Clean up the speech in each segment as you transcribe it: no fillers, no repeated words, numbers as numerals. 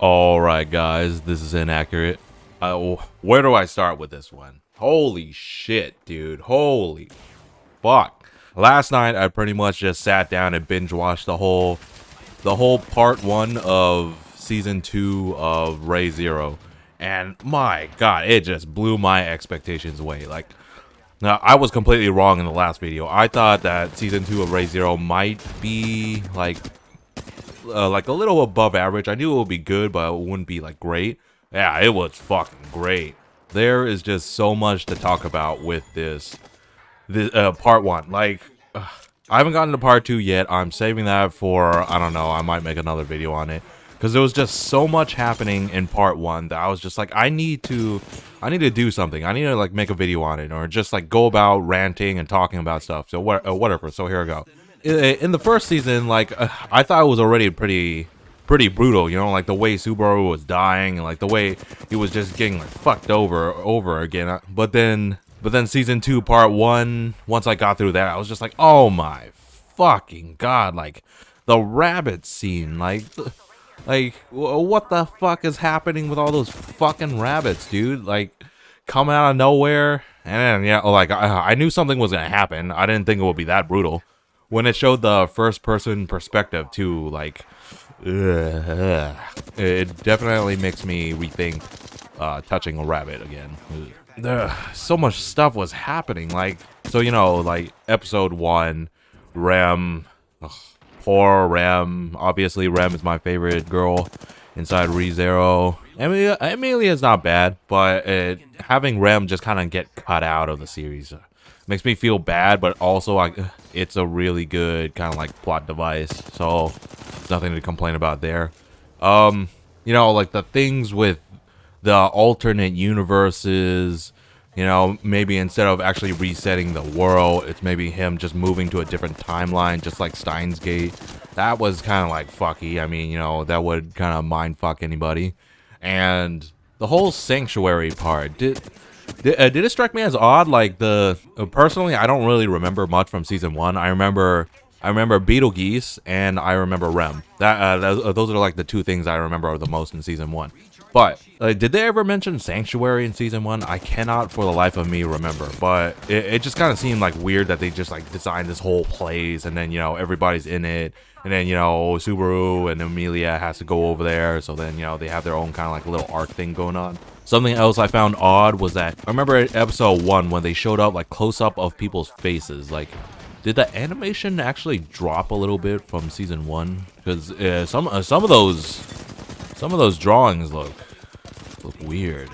Alright guys, this is inaccurate. Where do I start with this one? Holy shit, dude. Holy fuck. Last night I pretty much just sat down and binge watched the whole part 1 of season 2 of Ray Zero. And my god, it just blew my expectations away. Now, I was completely wrong in the last video. I thought that season 2 of Ray Zero might be like a little above average. I knew it would be good, but it wouldn't be like great. Yeah, it was fucking great. There is just so much to talk about with this part 1. I haven't gotten to part 2 yet. I'm saving that for, I don't know, I might make another video on it, because there was just so much happening in part 1 that I was just like, I need to do something. I need to like make a video on it, or just like go about ranting and talking about stuff. So whatever. So here we go. In the first season, I thought it was already pretty brutal, you know, like the way Subaru was dying and like the way he was just getting like fucked over again. But then season 2 part 1, once I got through that, I was just like, oh my fucking god, like the rabbit scene, like what the fuck is happening with all those fucking rabbits, dude? Like coming out of nowhere. And then yeah, like I knew something was gonna happen. I didn't think it would be that brutal. When it showed the first person perspective too, like, it definitely makes me rethink touching a rabbit again. So much stuff was happening. Like, so, you know, like episode 1, Rem, poor Rem. Obviously, Rem is my favorite girl inside ReZero. Amelia's not bad, but having Rem just kind of get cut out of the series makes me feel bad, but also it's a really good kind of like plot device, so there's nothing to complain about there. You know, like the things with the alternate universes, you know, maybe instead of actually resetting the world, it's maybe him just moving to a different timeline, just like Steins Gate. That was kind of like fucky. I mean, you know, that would kind of mind fuck anybody. And the whole sanctuary part, did it strike me as odd? Like personally, I don't really remember much from season 1. I remember Beetlegeese and I remember Rem. Those are like the two things I remember the most in season 1. But did they ever mention sanctuary in season 1? I cannot for the life of me remember. But it just kind of seemed like weird that they just like designed this whole place, and then, you know, everybody's in it, and then, you know, Subaru and Amelia has to go over there. So then, you know, they have their own kind of like little arc thing going on. Something else I found odd was that I remember in episode 1 when they showed up like close up of people's faces. Like, did the animation actually drop a little bit from season 1? Because some of those drawings look weird,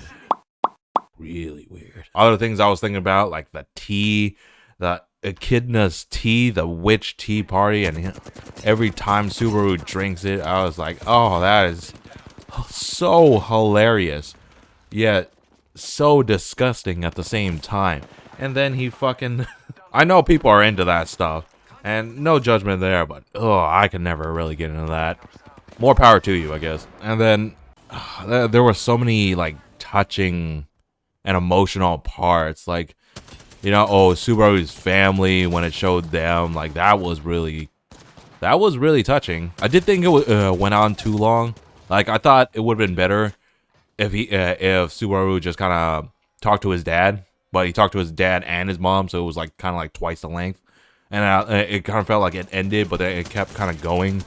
really weird. Other things I was thinking about, like the tea, the Echidna's tea, the witch tea party, and every time Subaru drinks it, I was like, oh, that is so hilarious, yet so disgusting at the same time. And then he fucking I know people are into that stuff, and no judgment there, but I can never really get into that. More power to you, I guess. And then there were so many like touching and emotional parts, like, you know, Subaru's family, when it showed them, like that was really touching. I did think it went on too long. Like, I thought it would have been better if Subaru just kind of talked to his dad, but he talked to his dad and his mom, so it was like kind of like twice the length, and it kind of felt like it ended, but then it kept kind of going.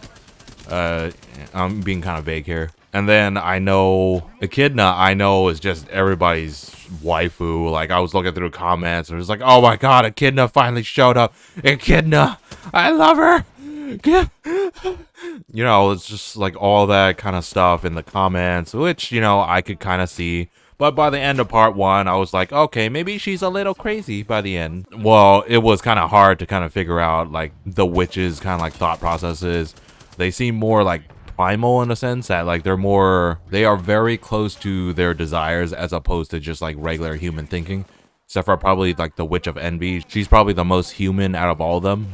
I'm being kind of vague here. And then I know Echidna, I know, is just everybody's waifu. Like, I was looking through comments and it was like, oh my god, Echidna finally showed up. Echidna, I love her. You know, it's just like all that kind of stuff in the comments, which, you know, I could kind of see. But by the end of part 1, I was like, okay, maybe she's a little crazy by the end. Well, it was kind of hard to kind of figure out, like, the witches' kind of like thought processes. They seem more like primal in a sense that like they are very close to their desires as opposed to just like regular human thinking. Except for probably like the Witch of Envy. She's probably the most human out of all of them,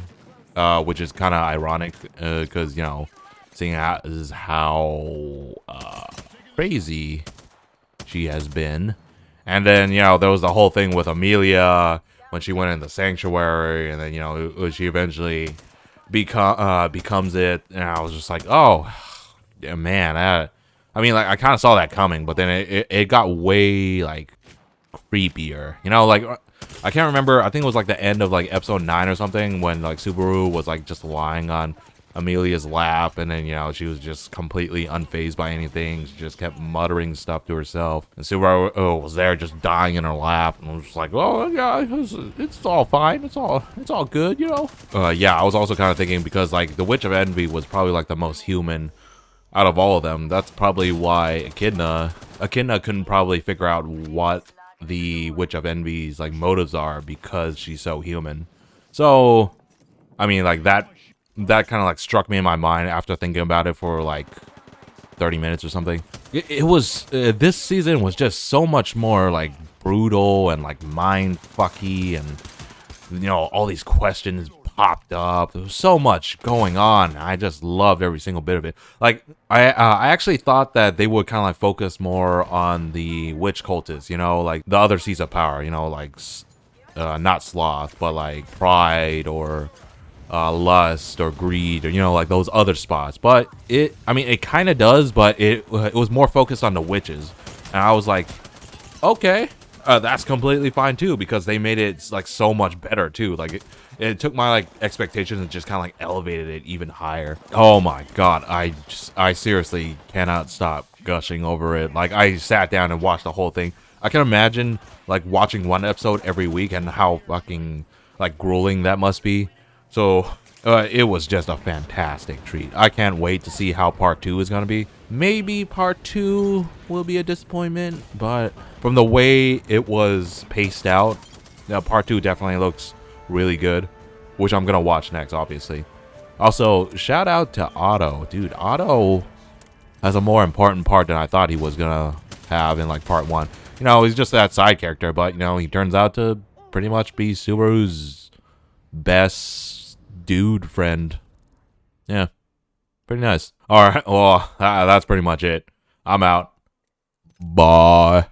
which is kind of ironic because, you know, seeing how crazy she has been. And then, you know, there was the whole thing with Amelia when she went in the sanctuary, and then, you know, she eventually becomes it, and I was just like, oh, yeah, man, I mean, like, I kind of saw that coming, but then it got way, like, creepier. You know, like, I can't remember. I think it was, like, the end of, like, episode 9 or something when, like, Subaru was, like, just lying on Amelia's lap, and then, you know, she was just completely unfazed by anything. She just kept muttering stuff to herself. And Subaru was there just dying in her lap, and was just like, oh, yeah, it's all fine. It's all good, you know? Yeah, I was also kind of thinking because, like, the Witch of Envy was probably, like, the most human out of all of them. That's probably why Echidna couldn't probably figure out what the Witch of Envy's like motives are because she's so human. So, I mean, like that kind of like struck me in my mind after thinking about it for like 30 minutes or something. It was this season was just so much more like brutal and like mind fucky, and you know, all these questions popped up. There was so much going on. I just loved every single bit of it. Like, I actually thought that they would kind of like focus more on the witch cultists, you know, like the other seeds of power, you know, like not sloth, but like pride or lust or greed, or you know, like those other spots. But I mean, it kind of does, but it was more focused on the witches, and I was like, okay. That's completely fine too, because they made it like so much better too. Like it took my like expectations and just kind of like elevated it even higher. Oh my god, I seriously cannot stop gushing over it. Like I sat down and watched the whole thing. I can imagine like watching one episode every week and how fucking like grueling that must be. So it was just a fantastic treat. I can't wait to see how part 2 is gonna be. Maybe part 2 will be a disappointment, but from the way it was paced out, part 2 definitely looks really good, which I'm gonna watch next, obviously. Also, shout out to Otto. Dude, Otto has a more important part than I thought he was gonna have in like part 1. You know, he's just that side character, but you know, he turns out to pretty much be Subaru's best dude friend. Yeah, pretty nice. All right, well, that's pretty much it. I'm out. Bye.